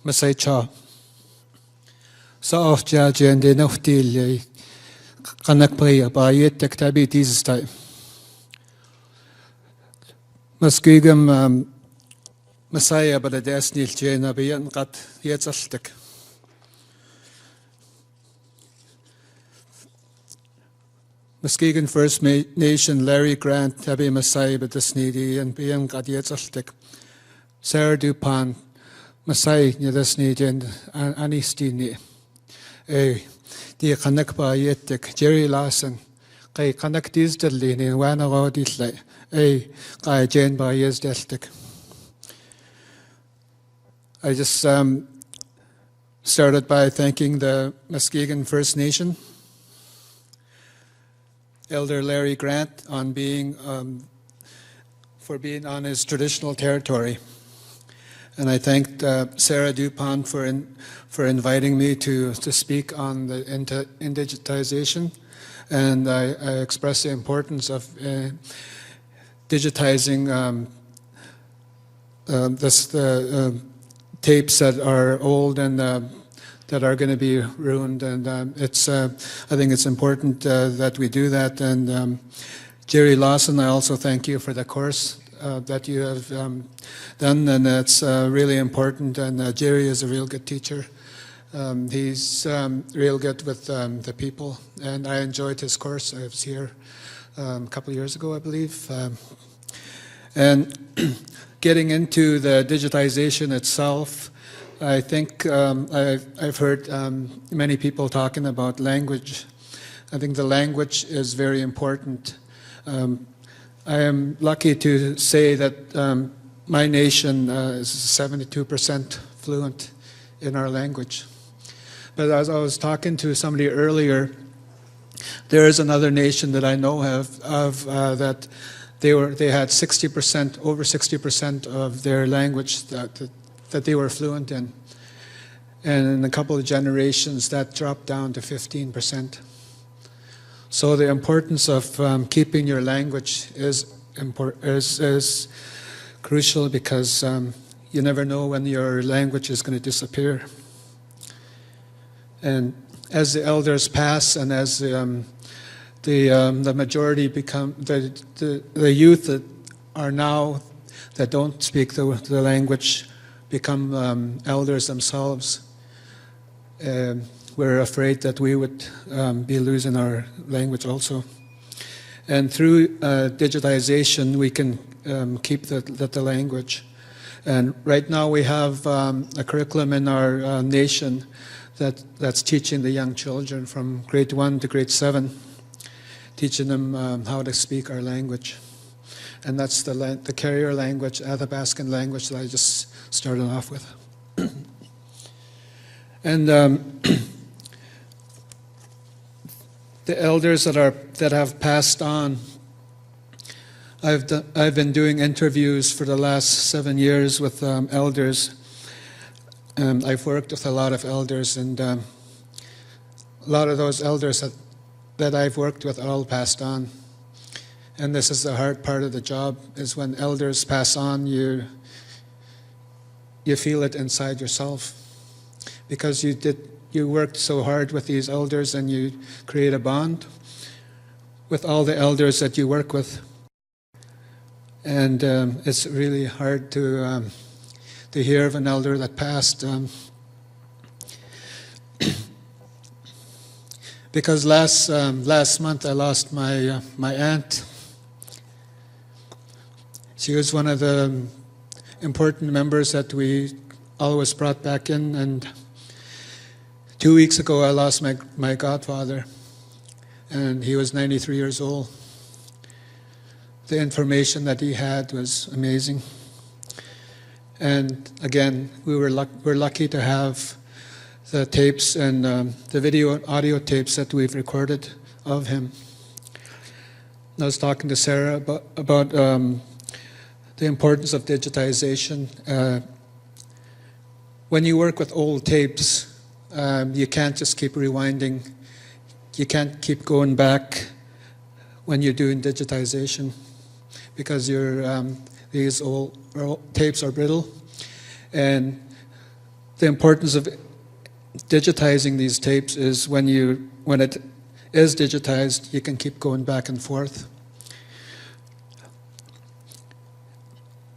Masai cha. Sa of jaja and then of till kanak prayer by yet taktabi this time. Maskigam Messiah but the destiny jena beyan kat yetzaltek. Muskegon First Nation Larry Grant tabi Messiah but the sneedy and beyan kat yetzaltek. Sarah Dupont Messiah near the sneedy and Anistini. The kanak ba yetek Jerry Larson. Kay kanak dizdali in wana rodisle. Kay Jane ba yezdaltek. I just started by thanking the Muskegon First Nation, Elder Larry Grant, on for being on his traditional territory, and I thanked Sarah Dupont for inviting me to speak on the Indigitization, and I expressed the importance of digitizing tapes that are old and that are going to be ruined, and I think it's important that we do that. And Jerry Lawson, I also thank you for the course that you have done, and it's really important. And Jerry is a real good teacher. He's real good with the people, and I enjoyed his course. I was here a couple of years ago, I believe, and getting into the digitization itself, I think I've heard many people talking about language. I think the language is very important. I am lucky to say that my nation is 72% fluent in our language. But as I was talking to somebody earlier, there is another nation that I know of that they had 60%, over 60% of their language that they were fluent in. And in a couple of generations, that dropped down to 15%. So the importance of keeping your language is crucial, because you never know when your language is going to disappear. And as the elders pass, and as the majority become, the youth that are now, that don't speak the language, become elders themselves, we're afraid that we would be losing our language also. And through digitization, we can keep the language. And right now we have a curriculum in our nation that's teaching the young children from grade 1 to grade 7, teaching them how to speak our language. And that's the carrier language, Athabascan language, that I just started off with. And the elders that have passed on, I've been doing interviews for the last 7 years with elders. I've worked with a lot of elders, and a lot of those elders that I've worked with all passed on. And this is the hard part of the job, is when elders pass on, you feel it inside yourself, because you worked so hard with these elders, and you create a bond with all the elders that you work with. And it's really hard to hear of an elder that passed. Because last month I lost my aunt. She was one of the important members that we always brought back in, and 2 weeks ago I lost my godfather, and he was 93 years old. The information that he had was amazing. And again, we're lucky to have the tapes and the video and audio tapes that we've recorded of him. I was talking to Sarah about the importance of digitization. When you work with old tapes, you can't just keep rewinding. You can't keep going back when you're doing digitization, because these old tapes are brittle, and the importance of digitizing these tapes is when it is digitized, you can keep going back and forth.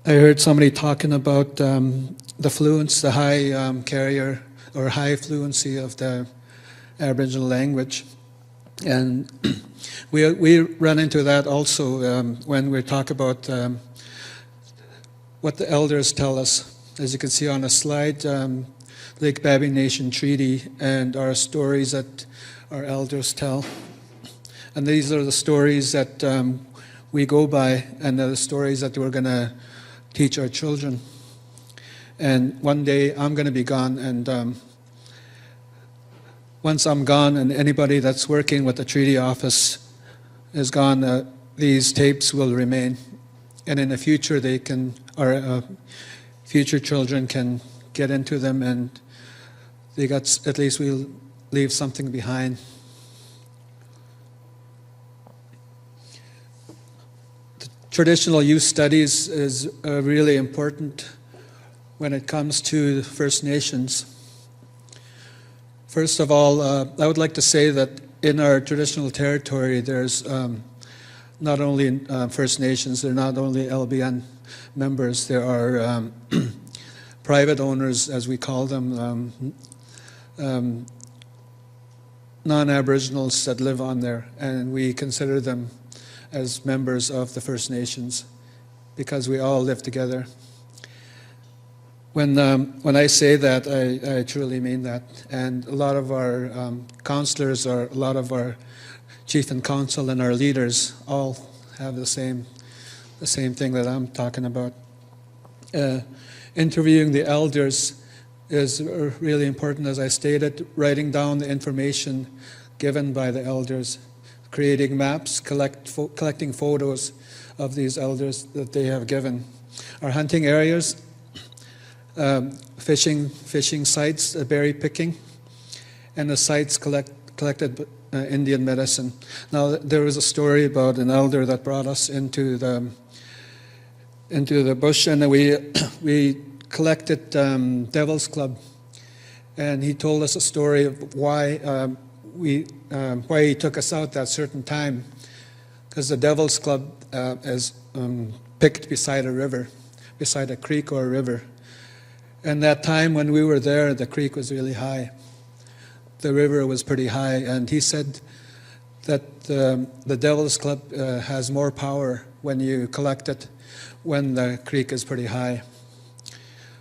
I heard somebody talking about the fluence, the high carrier or high fluency of the Aboriginal language. And we run into that also when we talk about what the elders tell us. As you can see on the slide, Lake Babine Nation Treaty and our stories that our elders tell. And these are the stories that we go by, and the stories that we're going to teach our children. And one day I'm going to be gone, and once I'm gone and anybody that's working with the treaty office is gone, these tapes will remain. And in the future they can, our future children can get into them, and they got, at least we'll leave something behind. The traditional youth studies is really important when it comes to First Nations. First of all, I would like to say that in our traditional territory, there's not only First Nations, there are not only LBN members, there are private owners, as we call them, non-Aboriginals that live on there, and we consider them as members of the First Nations because we all live together. When I say that, I truly mean that. And a lot of our counselors, or a lot of our chief and council and our leaders all have the same thing that I'm talking about. Interviewing the elders is really important, as I stated, writing down the information given by the elders, creating maps, collecting photos of these elders that they have given. Our hunting areas, fishing sites, berry picking, and the sites collected Indian medicine. Now, there was a story about an elder that brought us into the bush, and we collected Devil's Club, and he told us a story of why he took us out that certain time, because the Devil's Club is picked beside a river, beside a creek or a river. And that time when we were there, the creek was really high. The river was pretty high, and he said that the Devil's Club has more power when you collect it when the creek is pretty high.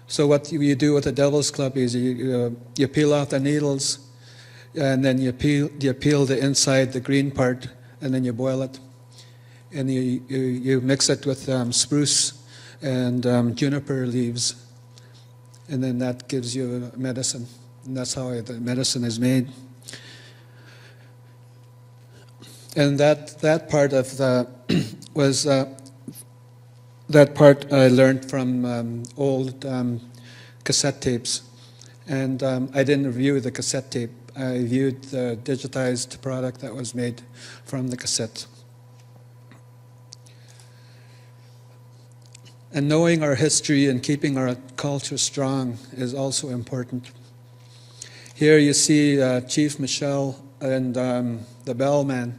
So what you do with the Devil's Club is you peel off the needles, and then you peel the inside, the green part, and then you boil it. And you mix it with spruce and juniper leaves. And then that gives you medicine. And that's how the medicine is made. And that part of the was that part I learned from old cassette tapes. And I didn't review the cassette tape. I viewed the digitized product that was made from the cassette. And knowing our history and keeping our culture strong is also important. Here you see Chief Michelle and the bellman.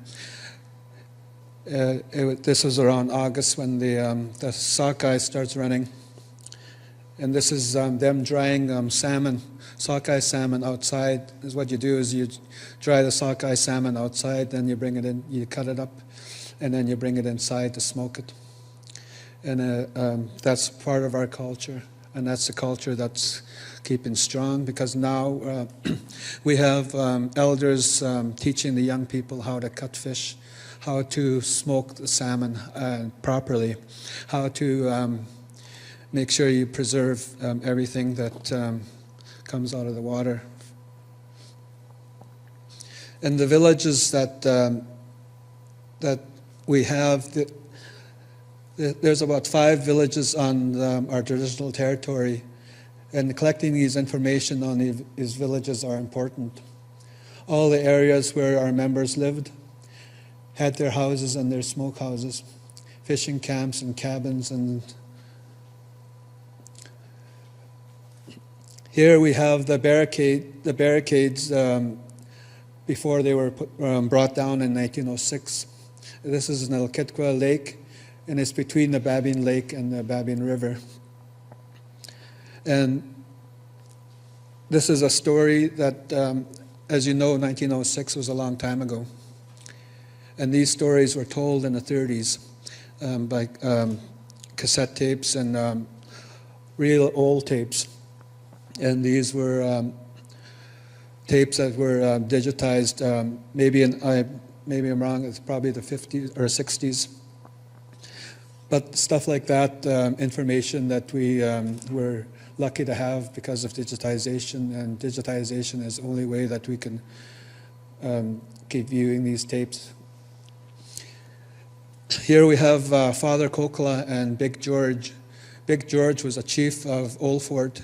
This was around August when the sockeye starts running. And this is them drying salmon, sockeye salmon outside. Is what you do is you dry the sockeye salmon outside, then you bring it in, you cut it up, and then you bring it inside to smoke it. And that's part of our culture, and that's the culture that's keeping strong, because now we have elders teaching the young people how to cut fish, how to smoke the salmon properly, how to make sure you preserve everything that comes out of the water. And the villages that we have, there's about 5 villages on our traditional territory, and collecting these information on these villages are important. All the areas where our members lived had their houses and their smokehouses, fishing camps and cabins, and Here we have the barricades before they were brought down in 1906. This is Nilkitqua Lake, and it's between the Babine Lake and the Babine River. And this is a story that, as you know, 1906 was a long time ago. And these stories were told in the 30s by cassette tapes and real old tapes. And these were tapes that were digitized, maybe I'm wrong, it's probably the 50s or 60s. But stuff like that, information that we were lucky to have because of digitization, and digitization is the only way that we can keep viewing these tapes. Here we have Father Kokala and Big George. Big George was a chief of Old Fort,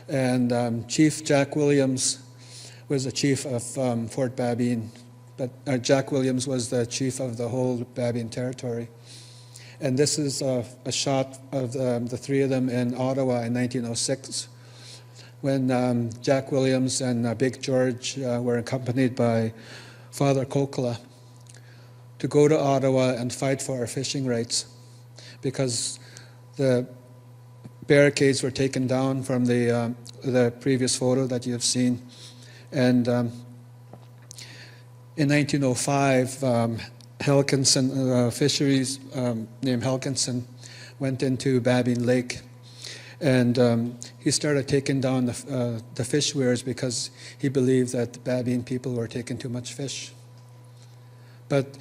and Chief Jack Williams was the chief of Fort Babine. But Jack Williams was the chief of the whole Babine territory. And this is a shot of the three of them in Ottawa in 1906, when Jack Williams and Big George were accompanied by Father Kokala to go to Ottawa and fight for our fishing rights, because the barricades were taken down from the previous photo that you've seen. And in 1905, Helkinson, fisheries named Helkinson, went into Babine Lake, and he started taking down the fish weirs because he believed that the Babine people were taking too much fish. But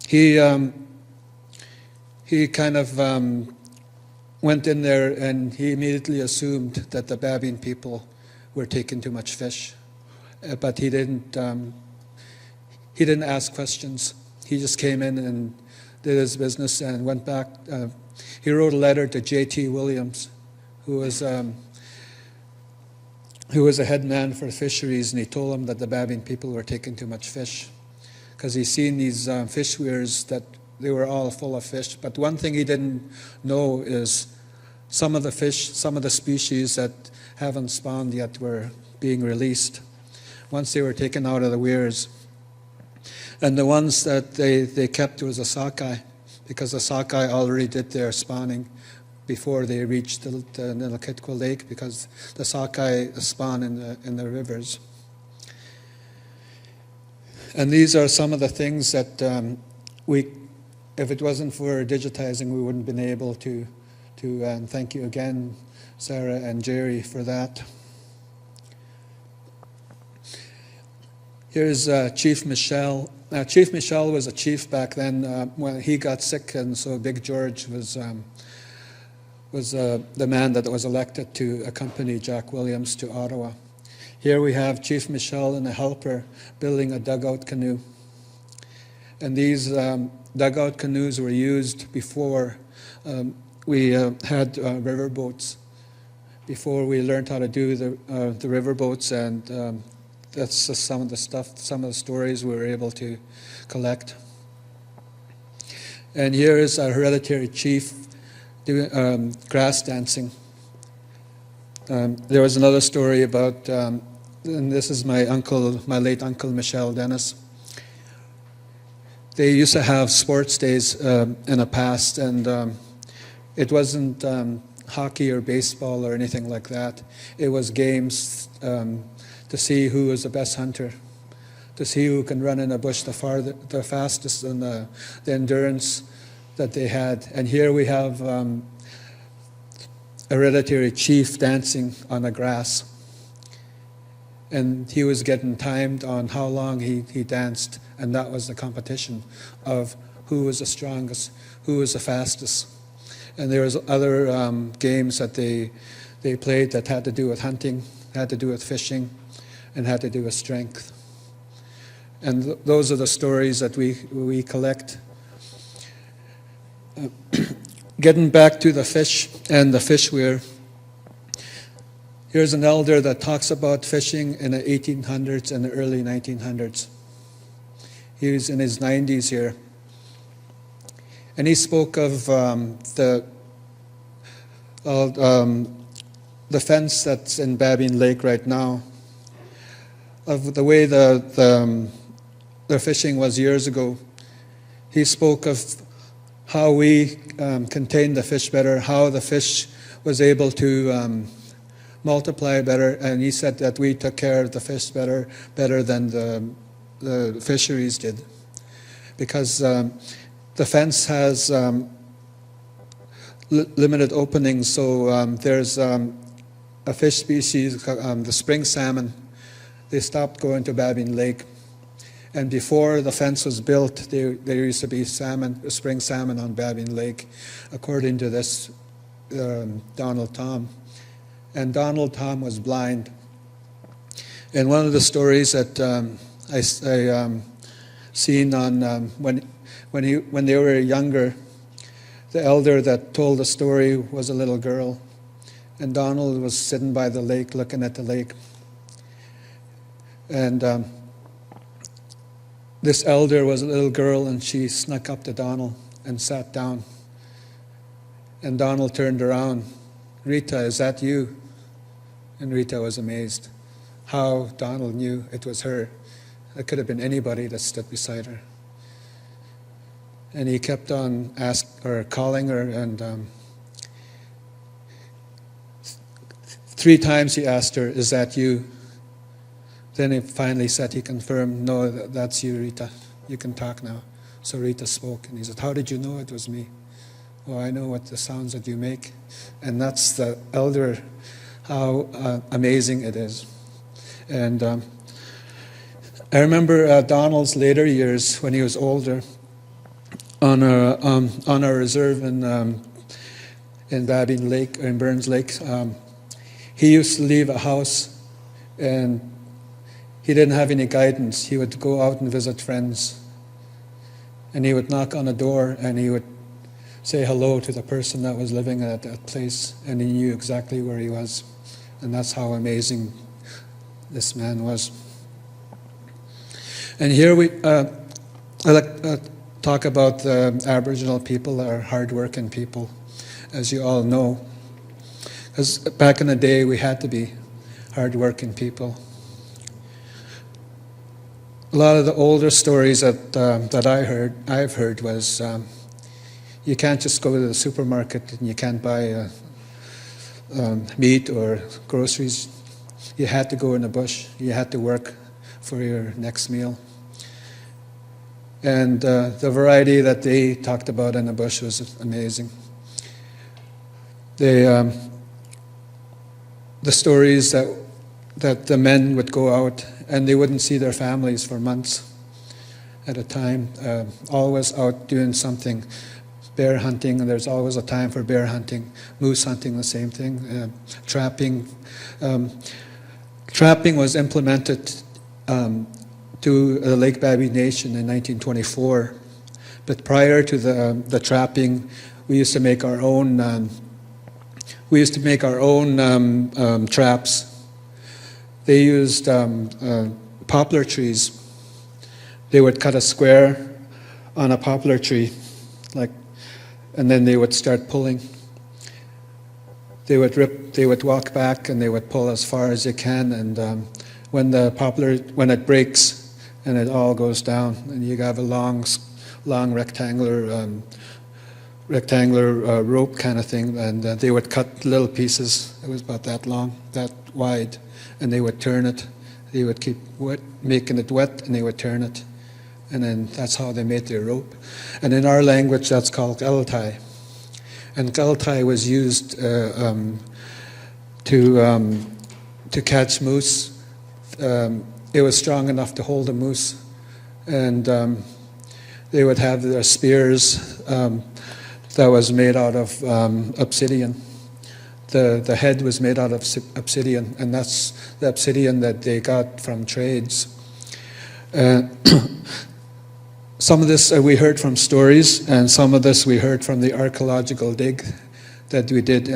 he kind of went in there, and he immediately assumed that the Babine people were taking too much fish, but he didn't ask questions. He just came in and did his business and went back. He wrote a letter to J.T. Williams, who was a head man for fisheries, and he told him that the Babine people were taking too much fish, because he's seen these fish weirs that they were all full of fish. But one thing he didn't know is some of the fish, some of the species that haven't spawned yet were being released once they were taken out of the weirs. And the ones that they kept was the sockeye, because the sockeye already did their spawning before they reached the Nilkitqua Lake, because the sockeye spawn in the rivers. And these are some of the things that if it wasn't for digitizing, we wouldn't have been able to and thank you again, Sarah and Jerry, for that. Here's Chief Michel. Chief Michel was a chief back then when he got sick, and so Big George was the man that was elected to accompany Jack Williams to Ottawa. Here we have Chief Michel and a helper building a dugout canoe. And these dugout canoes were used before we had river boats, before we learned how to do the river boats, and that's just some of the stuff, some of the stories we were able to collect. And here is our hereditary chief doing grass dancing. There was another story about, and this is my late uncle Michel Dennis. They used to have sports days in the past, and it wasn't hockey or baseball or anything like that. It was games to see who was the best hunter, to see who can run in a bush the fastest, and the endurance that they had. And here we have a hereditary chief dancing on the grass. And he was getting timed on how long he danced, and that was the competition of who was the strongest, who was the fastest. And there was other games that they played that had to do with hunting, had to do with fishing, and had to do with strength. And those are the stories that we collect. Getting back to the fish and the fish weir, here's an elder that talks about fishing in the 1800s and the early 1900s. He was in his 90s here. And he spoke of the fence that's in Babine Lake right now, of the way the fishing was years ago. He spoke of how we contained the fish better, how the fish was able to multiply better, and he said that we took care of the fish better than the fisheries did, because the fence has limited openings. So there's a fish species, the spring salmon. They stopped going to Babine Lake, and before the fence was built, there used to be spring salmon on Babine Lake, according to this Donald Tom. And Donald Tom was blind. And one of the stories that I seen on when they were younger, the elder that told the story was a little girl, and Donald was sitting by the lake, looking at the lake. And this elder was a little girl, and she snuck up to Donald and sat down. And Donald turned around. "Rita, is that you?" And Rita was amazed how Donald knew it was her. It could have been anybody that stood beside her. And he kept on calling her, and 3 times he asked her, "Is that you?" Then he finally said, he confirmed, "No, that's you, Rita. You can talk now." So Rita spoke, and he said, "How did you know it was me?" "Well, I know what the sounds that you make." And that's the elder, how amazing it is. And I remember Donald's later years, when he was older, on our reserve in Babine Lake, or in Burns Lake. He used to leave a house, and he didn't have any guidance. He would go out and visit friends, and he would knock on a door, and he would say hello to the person that was living at that place, and he knew exactly where he was. And that's how amazing this man was. And here I like to talk about the Aboriginal people, our hard-working people, as you all know. Because back in the day, we had to be hard-working people. A lot of the older stories that I've heard was you can't just go to the supermarket and you can't buy meat or groceries. You had to go in the bush. You had to work for your next meal. And the variety that they talked about in the bush was amazing. The stories that the men would go out and they wouldn't see their families for months at a time, always out doing something. Bear hunting, and there's always a time for bear hunting. Moose hunting, the same thing. Trapping. Trapping was implemented to the Lake Babine Nation in 1924. But prior to the trapping, we used to make our own. Traps. They used poplar trees. They would cut a square on a poplar tree, and then they would start pulling. They would walk back, and they would pull as far as they can. And when it breaks, and it all goes down, and you have a long rectangular rope kind of thing, and they would cut little pieces. It was about that long, that wide, and they would turn it. They would keep making it wet, and they would turn it, and then that's how they made their rope. And in our language, that's called galtai. And galtai was used to catch moose. It was strong enough to hold a moose, and they would have their spears that was made out of obsidian. The head was made out of obsidian, and that's the obsidian that they got from trades. Some of this we heard from stories, and some of this we heard from the archaeological dig that we did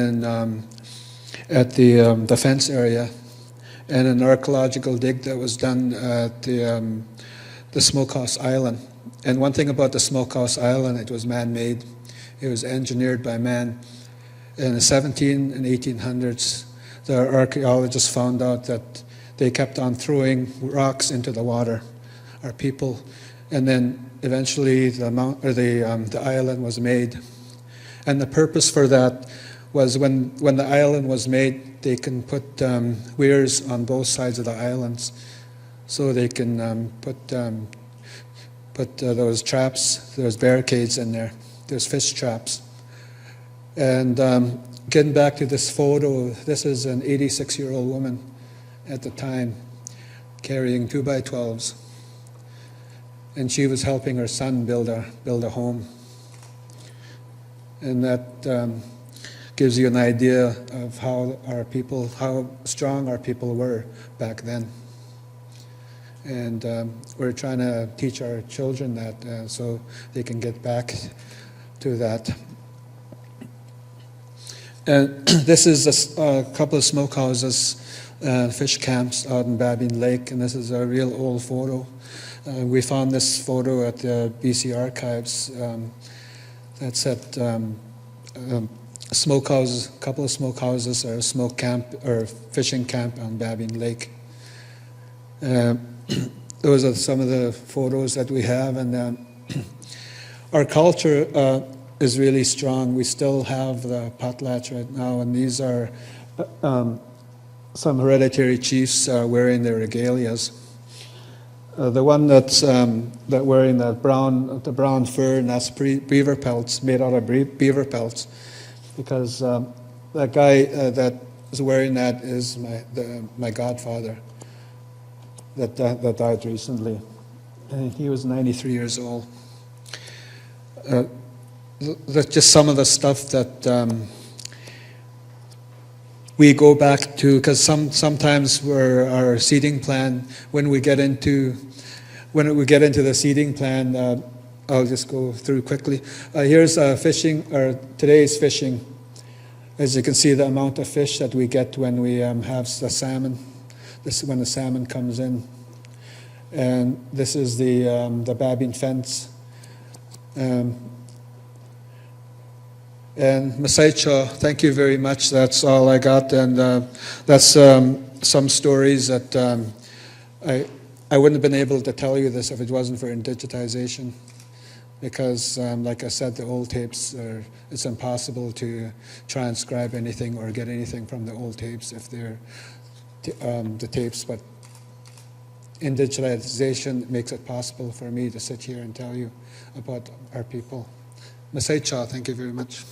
at the fence area, and an archaeological dig that was done at the Smokehouse Island. And one thing about the Smokehouse Island, it was man-made. It was engineered by man. In the 17 and 1800s, the archaeologists found out that they kept on throwing rocks into the water, our people, and then eventually the island was made. And the purpose for that was when the island was made, they can put weirs on both sides of the islands, so they can put those traps, those barricades in there. There's fish traps. And getting back to this photo, this is an 86-year-old woman at the time carrying 2x12s. And she was helping her son build a home. And that gives you an idea of how strong our people were back then. And we're trying to teach our children that so they can get back to that. And this is a couple of smokehouses, fish camps out in Babine Lake, and this is a real old photo. We found this photo at the BC Archives. That's at smokehouses, a couple of smokehouses, or a smoke camp or fishing camp on Babine Lake. Those are some of the photos that we have, and our culture is really strong. We still have the potlatch right now, and these are some hereditary chiefs wearing their regalias. The one that's wearing the brown fur, and that's beaver pelts, made out of beaver pelts, because that guy that is wearing that is my godfather that died recently, and he was 93 years old. That's just some of the stuff that we go back to, because sometimes our seeding plan, when we get into the seeding plan, I'll just go through quickly. Here's fishing, or today's fishing. As you can see, the amount of fish that we get when we have the salmon. This is when the salmon comes in, and this is the Babine fence. And Masaicha, thank you very much. That's all I got, and that's some stories that I wouldn't have been able to tell you this if it wasn't for Indigitization, because like I said, the old tapes it's impossible to transcribe anything or get anything from the old tapes if they're the tapes, but Indigitization makes it possible for me to sit here and tell you about our people. Masaicha, thank you very much.